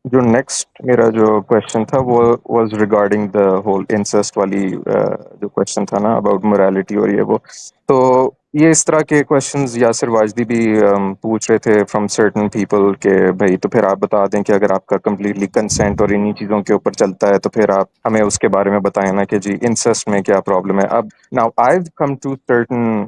جو نیکسٹ میرا جو کوشچن تھا وہ was regarding the whole insist والی جو کوشچن تھا نا اباؤٹ morality اور یہ وہ. تو یہ اس طرح کے کوشچنز یاسر واجدی بھی پوچھ رہے تھے فرام سرٹن پیپل کہ بھائی تو پھر آپ بتا دیں کہ اگر آپ کا کمپلیٹلی کنسینٹ اور انہی چیزوں کے اوپر چلتا ہے تو پھر آپ ہمیں اس کے بارے میں بتائیں نا کہ جی انسسٹ میں کیا پرابلم ہے. اب now I have come to certain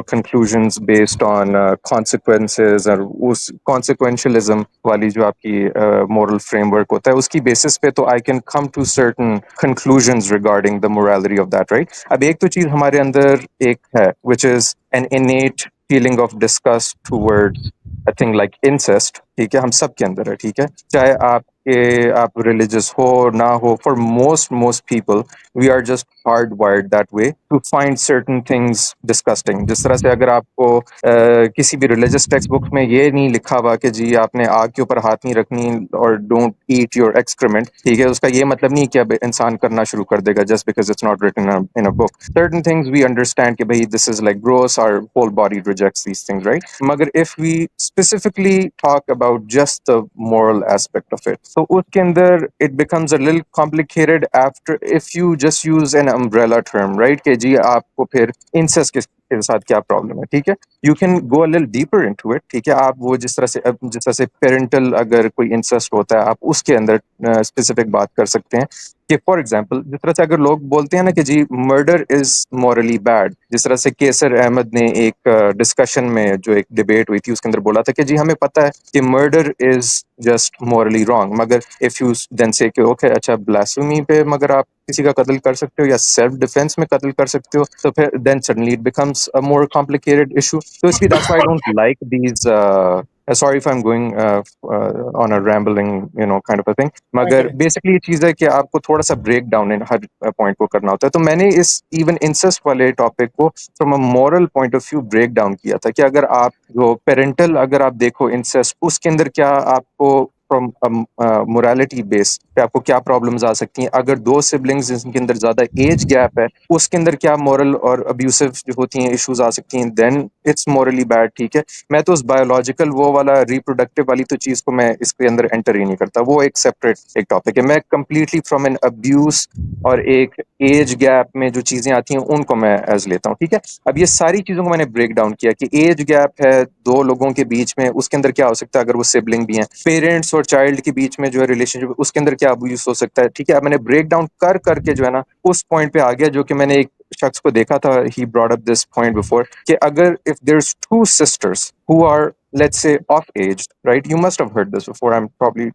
conclusions based on consequences اور اس consequentialism والی جو آپ کی moral framework ہوتا ہے اس کی بیسس پہ تو I can come to certain conclusions regarding the morality of that, right? اب ایک تو چیز ہمارے اندر ایک ہے which is an innate feeling of disgust towards a thing like incest. ٹھیک ہے, ہم سب کے اندر ہے. ٹھیک ہے, چاہے آپ ریلیجس ہو نہ ہو, for most people we are just hardwired that way to find certain things disgusting. جس طرح سے اگر آپ کو کسی بھی ریلیجس ٹیکسٹ بک میں یہ نہیں لکھا ہوا کہ جی آپ نے آگ کے اوپر ہاتھ نہیں رکھنی اور ڈونٹ ایٹ یور ایکسکریمنٹ, ٹھیک ہے, اس کا یہ مطلب نہیں کہ اب انسان کرنا شروع کر دے گا just because it's not written in a book. certain things we understand کہ بھائی this is like gross, our whole body rejects these things, right? مگر if we specifically talk about just the moral aspect of it, so اس کے اندر it becomes a little complicated after if you just use an umbrella term, right? کہ جی آپ کو پھر incest کے ساتھ کیا problem ہے. ٹھیک ہے, you can go a little deeper into it. ٹھیک ہے, آپ وہ جس طرح سے پیرنٹل اگر کوئی انسسٹ ہوتا ہے آپ اس کے اندر اسپیسیفک بات کر سکتے ہیں کہ فار ایگزامپل جس طرح سے اگر لوگ بولتے ہیں نا کہ جی مرڈر از مورلی بیڈ, جس طرح سے کیسر احمد نے ایک ڈسکشن میں جو ایک ڈبیٹ ہوئی تھی اس کے اندر بولا تھا کہ جی ہمیں پتہ ہے کہ murder is just morally wrong, مگر اف یو دین سے کہ اوکے اچھا بلاسفیمی پہ مگر آپ کسی کا قتل کر سکتے ہو یا سیلف ڈیفینس میں قتل کر سکتے ہو تو پھر then suddenly it becomes a more complicated issue. So اس لیے that's why I don't like these sorry if I'm going on a rambling kind of a thing. مگر بیسکلی یہ چیز ہے کہ آپ کو تھوڑا سا بریک ڈاؤن ہر پوائنٹ کو کرنا ہوتا ہے. تو میں نے اس ایون انسسٹ والے ٹاپک کو from a moral point of view break down کیا تھا کہ اگر آپ جو پیرنٹل اگر آپ دیکھو انسسٹ اس کے اندر کیا آپ کو فرام morality بیس پہ آپ کو کیا پرابلمز آ سکتی ہیں. اگر دو سبلنگز جن کے اندر زیادہ ایج گیپ ہے اس کے اندر کیا مورل اور ابیوسو جو ہوتی ہیں ایشوز آ سکتی ہیں, دین اٹس مورلی بیڈ. ٹھیک ہے, میں تو اس بایولوجیکل وہ والا ریپروڈکٹیو والی تو چیز کو میں اس کے اندر انٹر ہی نہیں کرتا, وہ ایک سیپریٹ ایک ٹاپک ہے. میں کمپلیٹلی فرام این ابیوز اور ایک ایج گیپ میں جو چیزیں آتی ہیں ان کو میں ایز لیتا ہوں. ٹھیک ہے, اب یہ ساری چیزوں کو میں نے بریک ڈاؤن کیا کہ ایج گیپ ہے دو لوگوں کے بیچ میں, اس کے اندر کیا ہو سکتا ہے اگر وہ سبلنگ بھی ہیں. پیرنٹس اور چائلڈ کے بیچ میں جو ہے ریلیشن شپ اس کے اندر کیا ابیوز ہو سکتا ہے. ٹھیک ہے, اب میں نے بریک ڈاؤن کر کے جو ہے نا اس پوائنٹ پہ آ گیا جو کہ میں نے ایک شخص کو دیکھا تھا, he brought up this point before کہ اگر if there's two sisters who are let's say of age, right? You must have heard this before, I'm probably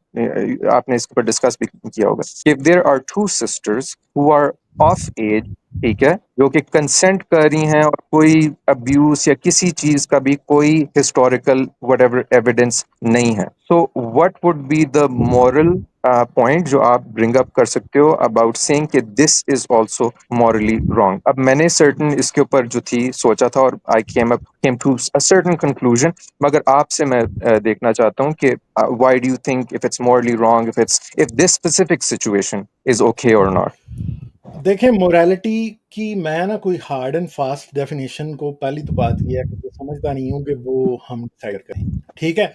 آپ نے اس پر ڈسکس بھی کیا ہوگا. if there are two sisters who are of age, ٹھیک ہے, جو کہ کنسنٹ کر رہی ہیں اور کوئی ابیوز یا کسی چیز کا بھی کوئی ہسٹوریکل وٹ ایور ایویڈینس نہیں ہے, so what would be the moral point جو آپ برنگ اپ کر سکتے ہو اباؤٹ سیئنگ کہ دس از آلسو مورلی رانگ. اب میں نے سرٹن اس کے اوپر جو تھی سوچا تھا اور I came to certain conclusion, مگر آپ سے میں دیکھنا چاہتا ہوں کہ why do you think if it's morally wrong if this specific situation is okay or not. دیکھیں موریلٹی کی میں نا کوئی ہارڈ اینڈ فاسٹ ڈیفینیشن کو پہلی تو بات یہ ہے کہ جو سمجھتا نہیں ہوں کہ وہ ہم ڈیسائڈ کریں. ٹھیک ہے,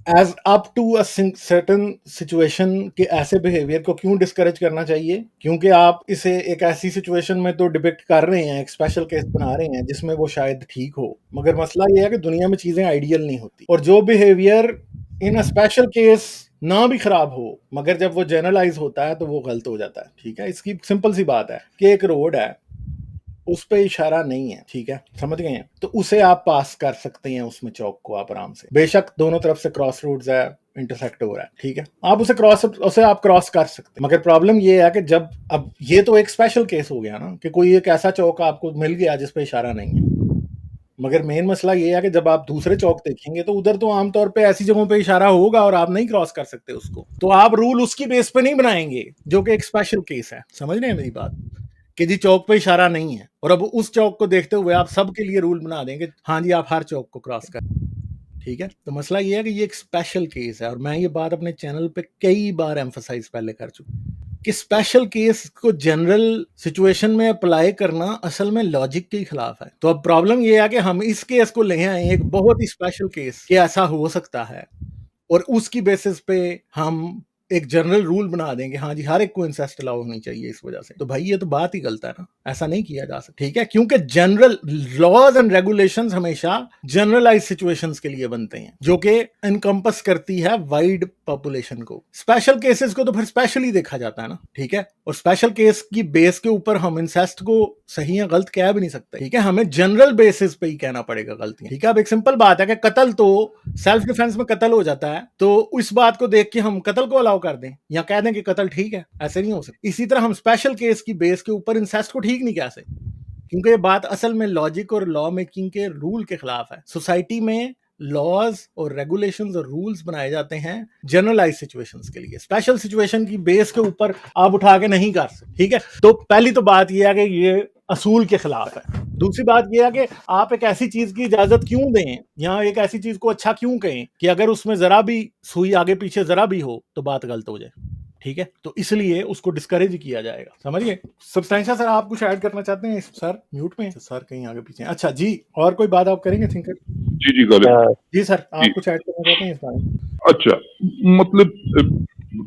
as up to certain situation کہ ایسے بیہیویئر کو کیوں ڈسکریج کرنا چاہیے, کیونکہ آپ اسے ایک ایسی سچویشن میں تو ڈپکٹ کر رہے ہیں, ایک اسپیشل کیس بنا رہے ہیں جس میں وہ شاید ٹھیک ہو, مگر مسئلہ یہ ہے کہ دنیا میں چیزیں آئیڈیل نہیں ہوتی, اور جو behaviour in a special case نہ بھی خراب ہو مگر جب وہ جنرلائز ہوتا ہے تو وہ غلط ہو جاتا ہے. ٹھیک ہے, اس کی سمپل سی بات ہے کہ ایک روڈ ہے اس پہ اشارہ نہیں ہے, ٹھیک ہے, سمجھ گئے ہیں, تو اسے آپ پاس کر سکتے ہیں اس میں چوک کو آپ آرام سے, بے شک دونوں طرف سے کراس روڈز ہے, انٹرسیکٹ ہو رہا ہے, ٹھیک ہے, آپ اسے آپ کراس کر سکتے ہیں. مگر پرابلم یہ ہے کہ جب اب یہ تو ایک اسپیشل کیس ہو گیا نا کہ کوئی ایک ایسا چوک آپ کو مل گیا جس پہ اشارہ نہیں ہے, مگر مین مسئلہ یہ ہے کہ جب آپ دوسرے چوک دیکھیں گے تو ادھر تو عام طور پہ ایسی جگہوں پہ اشارہ ہوگا اور آپ نہیں کراس کر سکتے اس کو, تو آپ رول اس کی بیس پہ نہیں بنائیں گے جو کہ ایک اسپیشل کیس ہے. سمجھ رہے ہیں میری بات کہ جی چوک پہ اشارہ نہیں ہے, اور اب اس چوک کو دیکھتے ہوئے آپ سب کے لیے رول بنا دیں گے ہاں جی آپ ہر چوک کو کراس کریں. ٹھیک ہے, تو مسئلہ یہ ہے کہ یہ ایک اسپیشل کیس ہے, اور میں یہ بات اپنے چینل پہ کئی بار ایمفسائز پہلے کر چکا کہ اسپیشل کیس کو جنرل سچویشن میں اپلائی کرنا اصل میں لاجک کے خلاف ہے. تو اب پرابلم یہ ہے کہ ہم اس کیس کو لے آئے ایک بہت ہی اسپیشل کیس کہ ایسا ہو سکتا ہے, اور اس کی بیسس پہ ہم ایک جنرل رول بنا دیں کہ ہاں جی ہر ایک کو انسیسٹ الاؤ ہونی چاہیے اس وجہ سے، تو بھائی یہ تو بات ہی غلط ہے نا، ایسا نہیں کیا جا سکتا، ٹھیک ہے، کیونکہ جنرل لاز اینڈ ریگولیشنز ہمیشہ جنرلائز سچویشنز کے لیے بنتے ہیں جو کہ انکمپس کرتی ہے وائڈ پاپولیشن کو. اسپیشل کیسز کو تو پھر اسپیشلی دیکھا جاتا ہے نا، ٹھیک ہے، اور اسپیشل کیس کی بیس کے اوپر ہم انسیسٹ کو صحیح یا غلط کہہ بھی نہیں سکتے، ٹھیک ہے، ہمیں جنرل بیسس پہ ہی کہنا پڑے گا غلطی، ٹھیک ہے. اب ایک سمپل بات ہے کہ قتل تو سیلف ڈیفense میں قتل ہو جاتا ہے، تو اس بات کو دیکھ کے ہم قتل کو الاؤ کر دیں یا کہہ دیں کہ قتل ٹھیک ہے، ایسے نہیں ہو سکتا. اسی طرح ہم اسپیشل کیس کی بیس کے اوپر انسیسٹ کو ٹھیک نہیں کہہ سکتے، کیونکہ یہ بات اصل میں لاجک اور لا میکنگ کے رول کے خلاف ہے. سوسائٹی میں لاز اور ریگولیشنز اور رولز بنائے جاتے ہیں جنرلائز سچویشنز کے لیے، اسپیشل سچویشن کی بیس کے اوپر آپ اٹھا کے نہیں کر سکتے، ٹھیک ہے. تو پہلی تو بات یہ ہے کہ یہ اصول کے خلاف ہے. دوسری بات یہ ہے کہ آپ ایک ایسی چیز کی اجازت کیوں دیں یا ایک ایسی چیز کو اچھا کیوں کہیں کہ اگر اس میں ذرا بھی سوئی آگے پیچھے ذرا بھی ہو تو بات غلط ہو جائے، ٹھیک ہے. تو اس لیے اس کو ڈسکریج کیا جائے گا، سمجھیے. سبسٹینشا سر آپ کچھ ایڈ کرنا چاہتے ہیں؟ سر میوٹ میں سر کہیں آگے پیچھے. اچھا جی، اور کوئی بات آپ کریں گے تھنکر؟ جی غالب جی سر جی. آپ کچھ ایڈ کرنا چاہتے ہیں اس بارے میں؟ اچھا، مطلب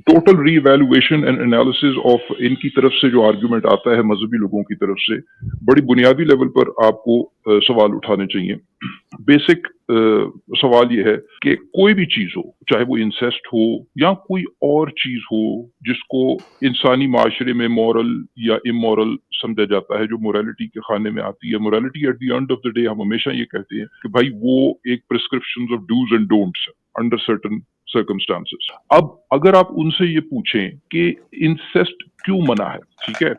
total re-evaluation and analysis of ان کی طرف سے جو آرگیومنٹ آتا ہے مذہبی لوگوں کی طرف سے، بڑی بنیادی لیول پر آپ کو سوال اٹھانے چاہیے. بیسک سوال یہ ہے کہ کوئی بھی چیز ہو، چاہے وہ انسیسٹ ہو یا کوئی اور چیز ہو جس کو انسانی معاشرے میں مورل یا امورل سمجھا جاتا ہے، جو موریلٹی کے خانے میں آتی ہے. Morality at the end of the day ہم ہمیشہ یہ کہتے ہیں کہ بھائی وہ ایک prescription of dos and don'ts under certain circumstances. اب اگر آپ ان سے یہ پوچھیں کہ انسیسٹ کیوں منع ہے، ٹھیک ہے،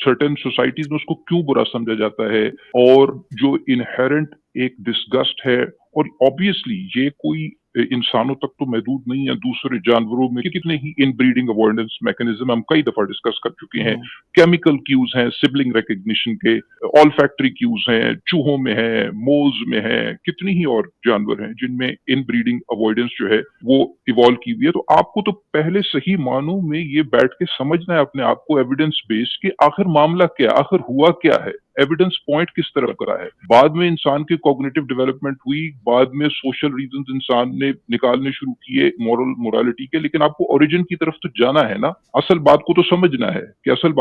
سرٹن سوسائٹیز میں اس کو کیوں برا سمجھا جاتا ہے، اور جو انہیرنٹ ایک ڈسگسٹ ہے، اور obviously یہ کوئی انسانوں تک تو محدود نہیں ہے، دوسرے جانوروں میں کتنے ہی ان بریڈنگ اوائڈنس میکنزم ہم کئی دفعہ ڈسکس کر چکے ہیں. کیمیکل کیوز ہیں سبلنگ ریکگنیشن کے، آلفیکٹری کیوز ہیں چوہوں میں ہیں، مولز میں ہیں، کتنی ہی اور جانور ہیں جن میں ان بریڈنگ اوائڈنس جو ہے وہ ایوالو کی ہوئی ہے. تو آپ کو تو پہلے صحیح معنوں میں یہ بیٹھ کے سمجھنا ہے اپنے آپ کو ایویڈنس بیس کہ آخر معاملہ کیا، آخر ہوا کیا ہے، ایویڈنس پوائنٹ کس طرح کرا ہے. بعد میں انسان کی کوگنیٹو ڈیولپمنٹ ہوئی، بعد میں سوشل ریزنز انسان نے نکالنے شروع کیے مورالٹی کے، لیکن آپ کو اوریجن کی طرف تو جانا ہے نا، اصل بات کو تو سمجھنا ہے کہ اصل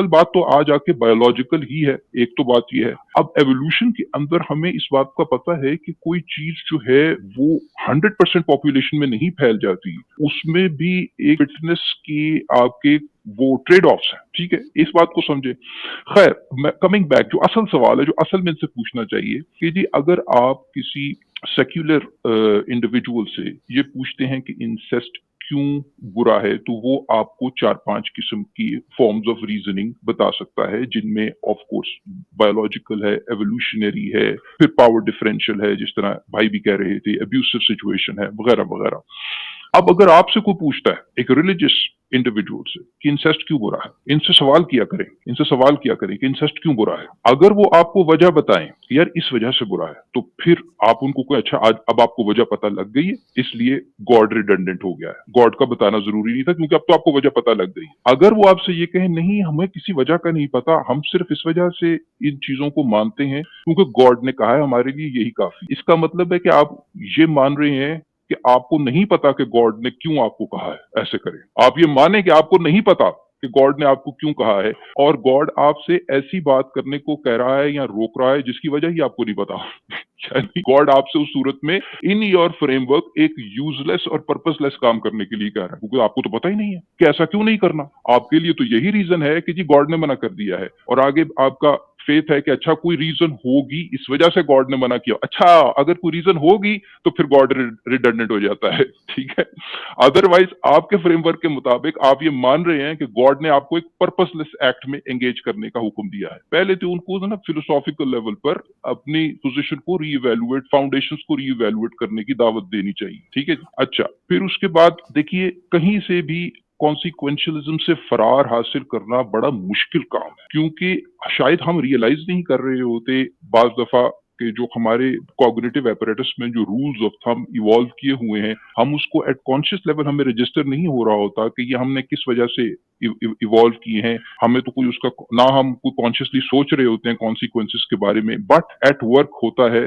بات تو آ جا کے بایولوجیکل ہی ہے. ایک تو بات یہ ہے. اب ایوولوشن کے اندر ہمیں اس بات کا پتہ ہے کہ کوئی چیز جو ہے وہ 100% پاپولیشن میں نہیں پھیل جاتی، اس میں بھی ایک فٹنس کی آپ کے وہ ٹریڈ آفس ہیں، ٹھیک ہے، اس بات کو سمجھے. خیر، کمنگ بیک، جو اصل سوال ہے جو اصل میں ان سے پوچھنا چاہیے کہ جی اگر آپ کسی سیکولر انڈیویجول سے یہ پوچھتے ہیں کہ انسیسٹ کیوں برا ہے، تو وہ آپ کو 4-5 قسم کی فارمز آف ریزننگ بتا سکتا ہے، جن میں آف کورس بایولوجیکل ہے، ایوولوشنری ہے، پھر پاور ڈفرینشیل ہے جس طرح بھائی بھی کہہ رہے تھے، ابیوسو سچویشن ہے، وغیرہ وغیرہ. اب اگر آپ سے کوئی پوچھتا ہے ایک ریلیجس انڈیویجول سے کہ انسیسٹ کیوں برا ہے، ان سے سوال کیا کریں کہ انسیسٹ کیوں برا ہے. اگر وہ آپ کو وجہ بتائیں کہ یار اس وجہ سے برا ہے، تو پھر آپ ان کو کوئی اچھا اب آپ کو وجہ پتہ لگ گئی ہے، اس لیے گاڈ ریڈنڈنٹ ہو گیا ہے، گاڈ کا بتانا ضروری نہیں تھا کیونکہ اب تو آپ کو وجہ پتہ لگ گئی. اگر وہ آپ سے یہ کہیں نہیں ہمیں کسی وجہ کا نہیں پتا، ہم صرف اس وجہ سے ان چیزوں کو مانتے ہیں کیونکہ گاڈ نے کہا ہے، ہمارے لیے یہی کافی. اس کا مطلب ہے کہ آپ یہ مان رہے ہیں کہ آپ کو نہیں پتا کہ گاڈ نے کیوں آپ کو کہا ہے ایسے کریں. آپ یہ مانیں کہ آپ کو نہیں پتا کہ گاڈ نے آپ کو کیوں کہا ہے، اور گاڈ آپ سے ایسی بات کرنے کو کہہ رہا ہے یا روک رہا ہے جس کی وجہ ہی آپ کو نہیں پتا. یعنی گاڈ آپ سے اس صورت میں ان یور فریم ورک ایک یوز لیس اور پرپز لیس کام کرنے کے لیے کہہ رہا ہے، کیونکہ آپ کو تو پتا ہی نہیں ہے کہ ایسا کیوں نہیں کرنا. آپ کے لیے تو یہی ریزن ہے کہ جی گاڈ نے منع کر دیا ہے، اور آگے آپ کا فیتھ ہے کہ اچھا کوئی ریزن ہوگی اس وجہ سے گاڈ نے منع کیا. اچھا اگر کوئی ریزن ہوگی تو پھر گاڈ ریڈنڈنٹ ہو جاتا ہے، ٹھیک ہے. ادروائز آپ کے فریم ورک کے مطابق آپ یہ مان رہے ہیں کہ گاڈ نے آپ کو ایک پرپس لیس ایکٹ میں انگیج کرنے کا حکم دیا ہے. پہلے تو ان کو نا فلوسافیکل لیول پر اپنی پوزیشن کو ری ایویلویٹ، فاؤنڈیشنز کو ری ایویلویٹ کرنے کی دعوت دینی چاہیے، ٹھیک ہے. اچھا پھر اس کے بعد دیکھیے کہیں سے بھی کانسیکوینشلزم سے فرار حاصل کرنا بڑا مشکل کام ہے، کیونکہ شاید ہم ریئلائز نہیں کر رہے ہوتے بعض دفعہ کہ جو ہمارے کوگنیٹو ایپریٹس میں جو رولز آف تھم ایوالو کیے ہوئے ہیں، ہم اس کو ایٹ کانشیس لیول ہمیں رجسٹر نہیں ہو رہا ہوتا کہ یہ ہم نے کس وجہ سے ایوالو کیے ہیں. ہمیں تو کوئی اس کا نہ ہم کوئی کانشیسلی سوچ رہے ہوتے ہیں کانسیکوینسز کے بارے میں، بٹ ایٹ ورک ہوتا ہے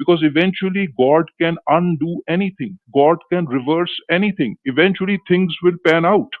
because eventually God can undo anything, God can reverse anything, eventually things will pan out।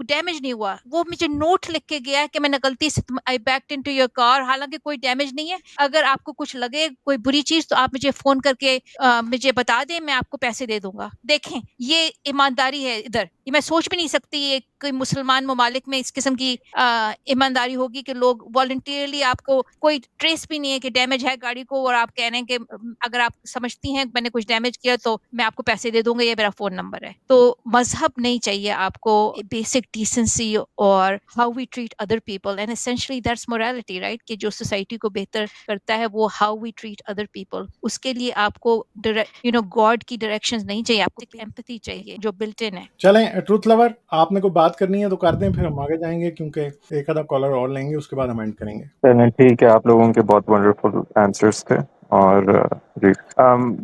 Damage نہیں ہوا. وہ مجھے نوٹ لکھ کے گیا کہ میں نے غلطی سے I backed into your car, حالانکہ کوئی ڈیمیج نہیں ہے. اگر آپ کو کچھ لگے کوئی بری چیز تو آپ مجھے فون کر کے مجھے بتا دیں, میں آپ کو پیسے دے دوں گا. دیکھیں یہ ایمانداری ہے ادھر. یہ میں سوچ بھی نہیں سکتی یہ کوئی مسلمان ممالک میں اس قسم کی ایمانداری ہوگی کہ لوگ والنٹیرلی, آپ کو کوئی ٹریس بھی نہیں ہے کہ ڈیمیج ہے گاڑی کو, اور آپ کہہ رہے ہیں کہ اگر آپ سمجھتی ہیں میں نے کچھ ڈیمیج کیا تو میں آپ کو پیسے دے دوں گا, یہ میرا فون نمبر ہے. تو مذہب نہیں چاہیے آپ کو, بیسک ڈیسنسی اور how we treat other people, and essentially that's morality, right, کہ جو سوسائٹی کو بہتر کرتا ہے وہ how we treat other people. اس کے لیے آپ کو گاڈ کی ڈائریکشنز نہیں چاہیے, آپ کو ایمپتھی چاہیے جو بلٹ ان ہے. چلیں ٹروتھ لور, آپ نے کوئی بات کرنی ہے تو کر دیں, پھر ہم آگے جائیں گے کیونکہ ایک آدھا کالر اور لیں گے, اس کے بعد ہم اینڈ کریں گے. چلیں ٹھیک ہے, آپ لوگوں کے بہت ونڈرفل آنسرس تھے. اور جی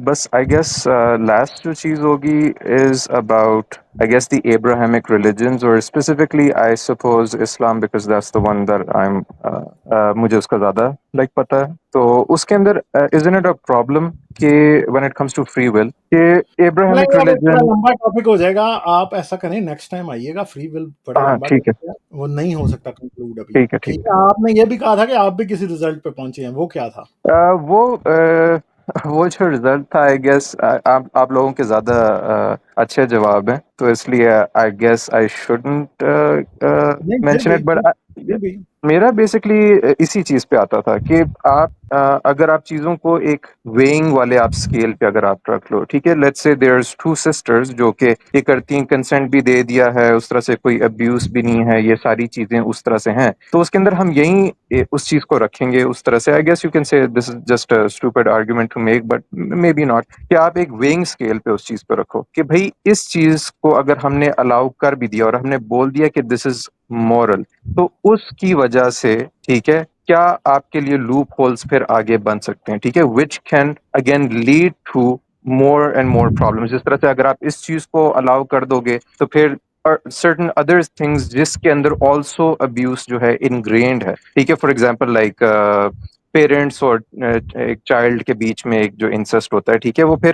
بس آئی گیس لاسٹ جو چیز ہوگی is about I guess the Abrahamic religions, اور specifically I suppose Islam, because that's the one that I am مجھے اس کا زیادہ لائک پتہ ہے. تو اس کے اندر ازنٹ اٹ اے پرابلم کہ when it comes to free will کہ ایبراہیمک نہیں, اب بڑا ریلیجن. لمبا ٹاپک ہو جائے گا. آپ ایسا کریں نیکسٹ ٹائم آئیے گا, فری ول بڑا ہاں لمبا ٹھیک ہے, ٹاپک ہے, وہ نہیں ہو سکتا کنکلوڈ ابھی. ٹھیک ہے, ٹھیک ٹھیک ہے, آپ نے یہ بھی کہا تھا کہ آپ بھی کسی ریزلٹ پہ پہنچے ہیں, وہ کیا تھا؟ وہ جو رزلٹ تھا آئی گیس آپ لوگوں کے زیادہ اچھے جواب ہیں, تو اس لیے آئی گیس آئی شوڈنٹ نہیں پھر مینشن بھی اٹ, بٹ پھر بھی میرا بیسکلی اسی چیز پہ آتا تھا کہ آپ اگر آپ چیزوں کو ایک ویئنگ والے آپ اسکیل پہ اگر آپ رکھ لو, ٹھیک ہے, لیٹس سے دیئرز 2 سسٹرز جو کہ یہ کرتی ہیں, کنسنٹ بھی دے دیا ہے, اس طرح سے کوئی ابیوز بھی نہیں ہے, یہ ساری چیزیں اس طرح سے ہیں, تو اس کے اندر ہم یہیں اس چیز کو رکھیں گے اس طرح سے. I guess you can say this is just a stupid argument to make, but maybe not, کہ آپ ایک ویئنگ اسکیل پہ اس چیز پہ رکھو کہ بھائی اس چیز کو اگر ہم نے الاؤ کر بھی دیا اور ہم نے بول دیا کہ دس از مورل, تو اس کی وجہ سے ٹھیک ہے کیا آپ کے لیے لوپ ہولز پھر آگے بن سکتے ہیں, ٹھیک ہے, which can again lead to more and more problems. جس طرح سے اگر آپ اس چیز کو الاؤ کر دو گے تو پھر certain other things جس کے اندر also abuse جو ہے ingrained ہے, ٹھیک ہے, فار ایگزامپل لائک پیرنٹس اور ایک چائلڈ کے بیچ میں ایک جو انسسٹ ہوتا ہے, ٹھیک ہے, وہ پھر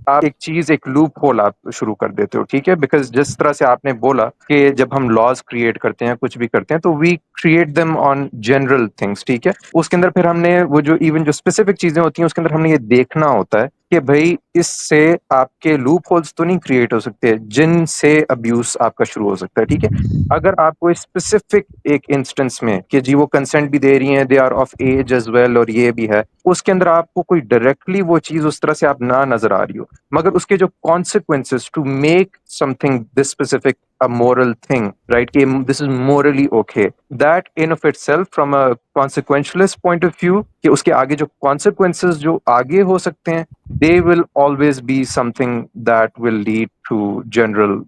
آپ ایک چیز ایک لوپ ہول آپ شروع کر دیتے ہو, ٹھیک ہے, بیکاز جس طرح سے آپ نے بولا کہ جب ہم لاز کریٹ کرتے ہیں, کچھ بھی کرتے ہیں, تو we create them on general things, ٹھیک ہے, اس کے اندر پھر ہم نے وہ جو ایون جو اسپیسیفک چیزیں ہوتی ہیں اس کے اندر ہم نے یہ دیکھنا ہوتا ہے کہ بھائی اس سے آپ کے لوپ ہولز تو نہیں کریٹ ہو سکتے جن سے ابیوز آپ کا شروع ہو سکتا ہے, ٹھیک ہے. اگر آپ کو اسپیسیفک ایک انسٹنس میں کہ جی وہ کنسنٹ بھی دے رہی ہیں, they are of age as well, اور یہ بھی ہے, اس کے اندر آپ کو کوئی ڈائریکٹلی وہ چیز اس طرح سے آپ نہ نظر آ رہی ہو, مگر اس کے جو consequences to make something this specific a moral thing, right, کہ this is morally okay, that in of itself from a consequentialist point of view کہ اس کے آگے جو consequences جو آگے ہو سکتے ہیں, they will always be something that will lead to general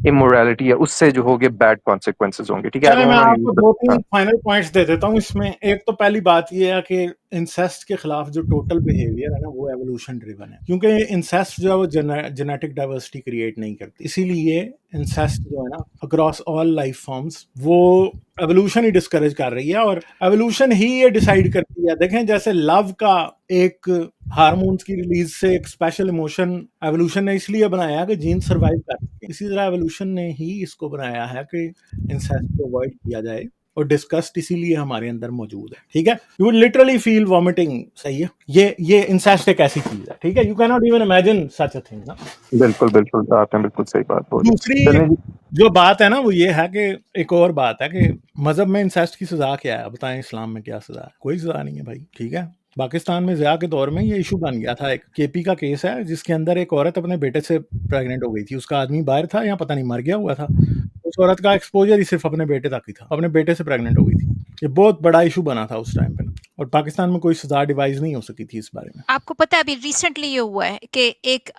immorality, یا اس سے جو ہوگے بیڈ consequences ہوں گے, ٹھیک ہے. I چلیں میں don't want آپ to کو use 2-3 فائنل پوائنٹس دے دیتا ہوں اس میں. ایک تو پہلی بات یہ ہے کہ انسیسٹ کے خلاف جو ٹوٹل بیہیویئر ہے نا وہ ایوولوشن ڈریون ہے, کیونکہ انسیسٹ جو ہے وہ جینیٹک ڈائیورسٹی کریٹ نہیں کرتی, اسی لیے انسیسٹ جو ہے نا اکراس آل لائف فارمز وہ ایوولوشن ہی ڈسکریج کر رہی ہے, اور ایوولوشن ہی یہ ڈیسائیڈ کرتی ہے. دیکھیں جیسے لو کا ایک ہارمونز کی ریلیز سے ایک اسپیشل ایموشن ایوولوشن نے اس لیے بنایا کہ جین سروائیو کر سکے, اسی طرح ایوولوشن نے ہی اس کو بنایا ہے کہ انسیسٹ کو اوائڈ کیا جائے, اور ڈسکسٹ اسی لیے ہمارے اندر موجود ہے, ٹھیک ہے. You will literally feel vomiting, صحیح ہے, یہ انسیسٹ ایک ایسی چیز ہے, ٹھیک ہے, یو کی not even imagine such a thing نا. بالکل بالکل, آپ نے بالکل صحیح بات بولی. دوسری چلیں جی, جو بات ہے نا وہ یہ ہے کہ ایک اور بات ہے کہ مذہب میں انسیسٹ کی سزا کیا ہے, بتائیں اسلام میں کیا سزا ہے؟ کوئی سزا نہیں ہے بھائی, ٹھیک ہے. پاکستان میں ضیاء کے دور میں یہ ایشو بن گیا تھا, ایک کے پی کا کیس ہے جس کے اندر ایک عورت اپنے بیٹے سے پریگننٹ ہو گئی تھی, اس کا آدمی باہر تھا یا پتہ نہیں مر گیا ہوا تھا, اس عورت کا ایکسپوجر ہی صرف اپنے بیٹے تک ہی تھا, اپنے بیٹے سے پریگننٹ ہو گئی تھی. یہ بہت بڑا ایشو بنا تھا اس ٹائم پہ, اور پاکستان میں کوئی سزا ڈیوائز نہیں ہو سکی تھی اس بارے میں. آپ کو پتہ ہے ابھی ریسنٹلی یہ ہوا ہے کہ ایک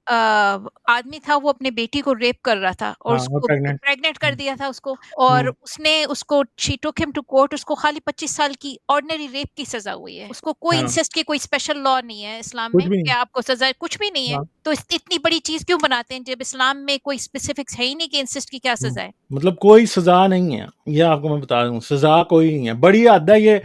آدمی تھا, وہ اپنے بیٹی کو ریپ کر رہا تھا اور اس کو پریگننٹ کر دیا تھا اس کو, اور اس نے اس کو شی ٹوک ہم ٹو کورٹ, اس کو خالی 25 سال کی آرڈنری ریپ کی سزا ہوئی ہے. اس کو کوئی انسیسٹ کی کوئی اسپیشل لا نہیں ہے اسلام میں کہ آپ کو سزا کچھ بھی نہیں ہے. تو اتنی بڑی چیز کیوں بناتے ہیں جب اسلام میں کوئی اسپیسیفکس ہے ہی نہیں کہ انسیسٹ کی کیا سزا ہے؟ مطلب کوئی سزا نہیں ہے, یہ آپ کو میں بتا دوں, سزا کوئی نہیں ہے. بڑی حد ہے یہ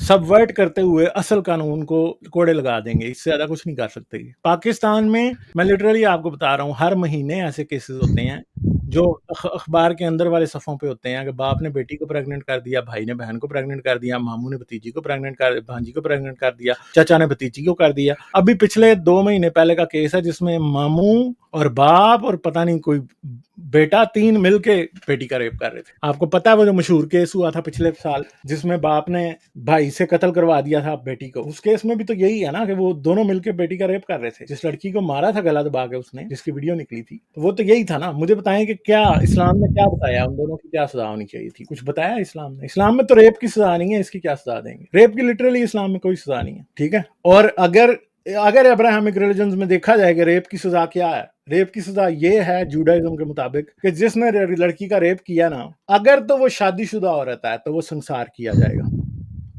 سبورٹ کرتے ہوئے اصل قانون کو کوڑے لگا دیں گے, اس سے زیادہ کچھ نہیں کر سکتے. پاکستان میں میں لٹرلی آپ کو بتا رہا ہوں ہر مہینے ایسے کیسز ہوتے ہیں جو اخبار کے اندر والے صفوں پہ ہوتے ہیں کہ باپ نے بیٹی کو پریگننٹ کر دیا، بھائی نے بہن کو پریگننٹ کر دیا، ماموں نے بھتیجی کو پریگننٹ کر بھانجی کو پریگننٹ کر دیا، چچا نے بھتیجی کو کر دیا. ابھی پچھلے 2 مہینے پہلے کا کیس ہے جس میں ماموں اور باپ اور پتہ نہیں کوئی بیٹا 3 مل کے بیٹی کا ریپ کر رہے تھے. آپ کو پتا ہے وہ جو مشہور کیس ہوا تھا پچھلے سال جس میں باپ نے بھائی سے قتل کروا دیا تھا بیٹی کو؟ اس کیس میں بھی تو یہی ہے نا کہ وہ دونوں مل کے بیٹی کا ریپ کر رہے تھے. جس لڑکی کو مارا تھا گلا دبا کے اس نے، جس کی ویڈیو نکلی تھی، تو وہ تو یہی تھا نا. مجھے بتائیں کہ کیا اسلام نے کیا بتایا ان دونوں کی کیا سزا ہونی چاہیے تھی؟ کچھ بتایا اسلام نے؟ اسلام میں تو ریپ کی سزا نہیں ہے، اس کی کیا سزا دیں گے؟ ریپ کی لٹرلی اسلام میں کوئی سزا نہیں ہے. ٹھیک ہے. اور اگر ابراہمک ریلیجنز میں دیکھا جائے کہ ریپ کی سزا کیا ہے، ریپ کی سزا یہ ہے جوڈائزم کے مطابق کہ جس نے لڑکی کا ریپ کیا نا، اگر تو وہ شادی شدہ عورت ہے تو وہ سنسار کیا جائے گا.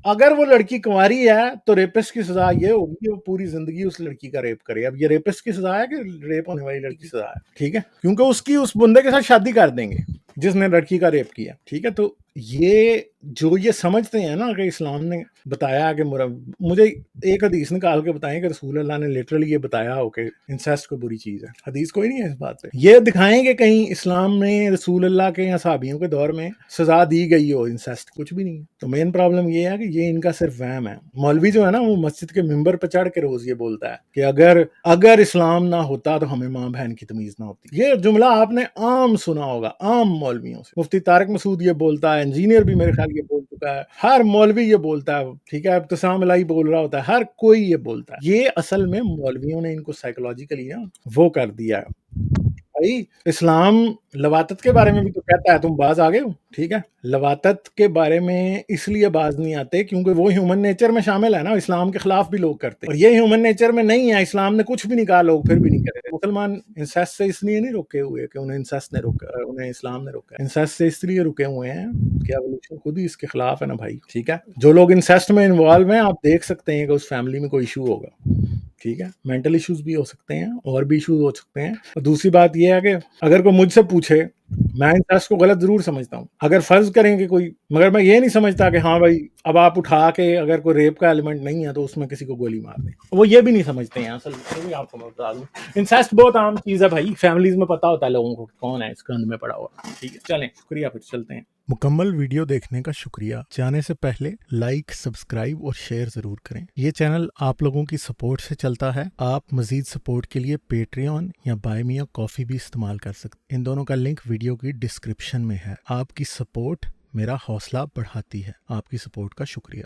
اگر وہ لڑکی کنواری ہے تو ریپسٹ کی سزا یہ ہوگی کہ وہ پوری زندگی اس لڑکی کا ریپ کرے. اب یہ ریپسٹ کی سزا ہے کہ ریپ ہونے والی لڑکی کی سزا ہے؟ ٹھیک ہے. کیونکہ اس بندے کے ساتھ شادی کر دیں گے جس نے لڑکی کا ریپ کیا. ٹھیک ہے. تو یہ سمجھتے ہیں نا کہ اسلام نے بتایا کہ مجھے ایک حدیث نکال کے بتائیں کہ رسول اللہ نے لٹرلی یہ بتایا ہو کہ انسیسٹ کو بری چیز ہے. حدیث کوئی نہیں ہے اس بات پہ. یہ دکھائیں کہ کہیں اسلام میں رسول اللہ کے یا صحابیوں کے دور میں سزا دی گئی ہو انسیسٹ. کچھ بھی نہیں ہے. تو مین پرابلم یہ ہے کہ یہ ان کا صرف وہم ہے. مولوی جو ہے نا وہ مسجد کے ممبر پہ چڑھ کے روز یہ بولتا ہے کہ اگر اسلام نہ ہوتا تو ہمیں ماں بہن کی تمیز نہ ہوتی. یہ جملہ آپ نے عام سنا ہوگا، عام مولویوں سے. مفتی طارق مسعود یہ بولتا ہے، انجینئر بھی میرے خیال یہ بول چکا ہے، ہر مولوی یہ بولتا ہے. ٹھیک ہے. ابتسام الہی بول رہا ہوتا ہے، ہر کوئی یہ بولتا ہے. یہ اصل میں مولویوں نے ان کو سائیکولوجیکلی وہ کر دیا ہے. بھائی اسلام لواطت کے بارے میں بھی تو کہتا ہے. تم باز آ گئے ہو. ٹھیک ہے. لواطت کے بارے میں اس لیے باز نہیں آتے کیونکہ وہ ہیومن نیچر میں شامل ہے نا. اسلام کے خلاف بھی لوگ کرتے ہیں اور یہ ہیومن نیچر میں نہیں ہے. اسلام نے کچھ بھی نہیں کہا، لوگ پھر بھی نہیں کرتے. مسلمان انسیسٹ سے اس لیے نہیں روکے ہوئے کہ انہیں انسیسٹ نے روکا، انہیں اسلام نے روکا. انسیسٹ سے اس لیے رکے ہوئے ہیں کہ ایوولوشن خود ہی اس کے خلاف ہے نا بھائی. ٹھیک ہے. جو لوگ انسیسٹ میں انوالو ہیں آپ دیکھ سکتے ہیں کہ اس فیملی میں کوئی ایشو ہوگا. ٹھیک ہے. مینٹل ایشوز بھی ہو سکتے ہیں اور بھی ایشوز ہو سکتے ہیں. اور دوسری بات یہ ہے کہ اگر کوئی مجھ سے پوچھے، میں انسیسٹ کو غلط ضرور سمجھتا ہوں. اگر فرض کریں کہ کوئی، مگر میں یہ نہیں سمجھتا کہ ہاں بھائی اب آپ اٹھا کے اگر کوئی ریپ کا ایلیمنٹ نہیں ہے تو اس میں کسی کو گولی مار دیں. وہ یہ بھی نہیں سمجھتے ہیں. اصل میں آپ کو میں بتا دوں انسیسٹ بہت عام چیز ہے بھائی. فیملیز میں پتہ ہوتا ہے لوگوں کو کون ہے اس گند میں پڑا ہوا. ٹھیک ہے. چلیں شکریہ، پھر چلتے ہیں. مکمل ویڈیو دیکھنے کا شکریہ. جانے سے پہلے لائک، سبسکرائب اور شیئر ضرور کریں. یہ چینل آپ لوگوں کی سپورٹ سے چلتا ہے. آپ مزید سپورٹ کے لیے پیٹریون یا بائی می اے کافی بھی استعمال کر سکتے. ان دونوں کا لنک ویڈیو کی ڈسکرپشن میں ہے. آپ کی سپورٹ میرا حوصلہ بڑھاتی ہے. آپ کی سپورٹ کا شکریہ.